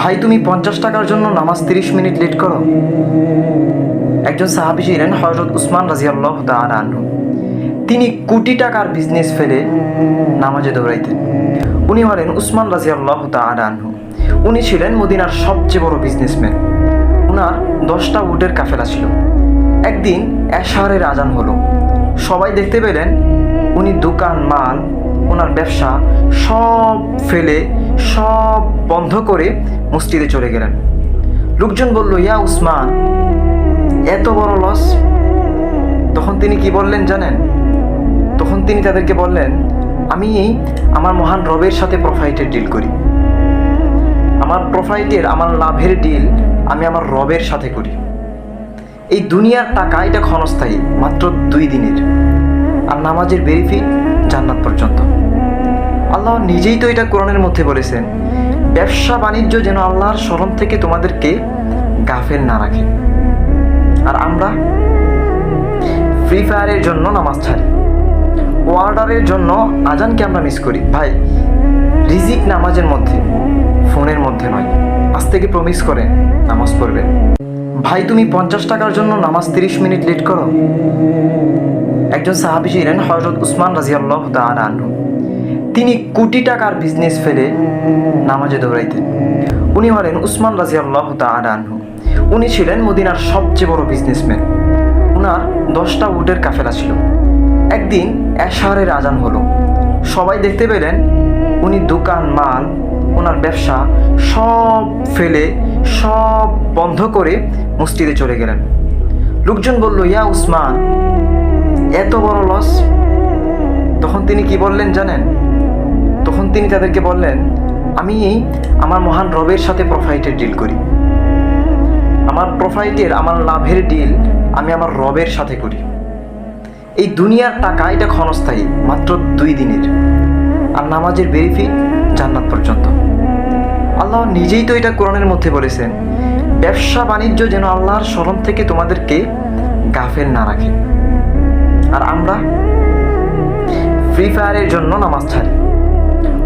ভাই তুমি 50 টাকার জন্য নামাজ 30 মিনিট লেট করো। একজন সাহাবী ছিলেন হযরত উসমান রাদিয়াল্লাহু তাআলা আনহু। তিনি কোটি টাকার বিজনেস ফেলে নামাজে দৌড়াইতেন। উনি হলেন উসমান রাদিয়াল্লাহু তাআলা আনহু। উনি ছিলেন মদিনার সবচেয়ে বড় বিজনেসম্যান। উনার 10টা উটের কাফেলা ছিল। একদিন এশারের আজান হলো। সবাই দেখতে পেলেন উনি দোকান মাল ওনার ব্যবসা সব ফেলে সব বন্ধ করে মসজিদে চলে গেলেন। লোকজন বলল, ইয়া উসমান, এত বড় লস? তখন তিনি কি বললেন জানেন? তখন তিনি তাদেরকে বললেন, আমি আমার মহান রবের সাথে প্রফাইটের ডিল করি। আমার লাভের ডিল আমি আমার রবের সাথে করি। এই দুনিয়ার টাকা এটা ক্ষণস্থায়ী, মাত্র 2 দিনের। আর নামাজের বেনিফিট জান্নাত পর্যন্ত। আল্লাহ নিজেই তো এটা কোরআনের মধ্যে বলেছেন, ব্যবসা বাণিজ্য যেন আল্লাহর স্মরণ থেকে তোমাদেরকে গাফেল না রাখে। আর আমরা ফ্রি ফায়ারের জন্য নামাজ ছাড়ি, ওয়ার্ডারের জন্য আজানকে আমরা মিস করি। ভাই, রিজিক নামাজের মধ্যে, ফোনের মধ্যে নয়। আজ থেকে প্রমিস করে নামাজ পড়বেন। ভাই তুমি 50 টাকার জন্য নামাজ 30 মিনিট লেট করো। একজন সাহাবী ছিলেন হযরত উসমান রাদিয়াল্লাহু তাআলা আনহু। তিনি কোটি টাকার বিজনেস ফেলে নামাজে দৌড়াইতেন। উনি হলেন উসমান রাদিয়াল্লাহু তাআলা আনহু। উনি ছিলেন মদিনার সবচেয়ে বড় বিজনেসম্যান। উনার 10টা উটের কাফেলা ছিল। একদিন এশারের আজান হলো। সবাই দেখতে পেলেন উনি দোকান মাল ওনার ব্যবসা সব ফেলে সব বন্ধ করে মসজিদে চলে গেলেন। লোকজন বলল, ইয়া উসমান, এত বড় লস? তখন তিনি কি বললেন জানেন? তখন তিনি তাদেরকে বললেন, আমি আমার মহান রবের সাথে প্রফাইটের ডিল করি। আমার লাভের ডিল আমি আমার রবের সাথে করি। এই দুনিয়ার টাকা এটা ক্ষণস্থায়ী, মাত্র 2 দিনের। আর নামাজের বেনিফিট জান্নাত পর্যন্ত। আল্লাহ নিজেই তো এটা কোরআনের মধ্যে বলেছেন, ব্যবসা বাণিজ্য যেন আল্লাহর স্মরণ থেকে তোমাদেরকে গাফেল না রাখে। আর আমরা ফ্রি ফায়ারের জন্য নামাজ ছাড়ি,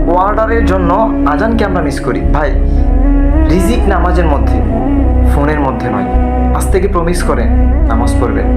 ওয়ার্ডারের জন্য আজানকে আমরা মিস করি। ভাই, রিজিক নামাজের মধ্যে, ফোনের মধ্যে নয়। আজ থেকে প্রমিস করেন নামাজ পড়বেন।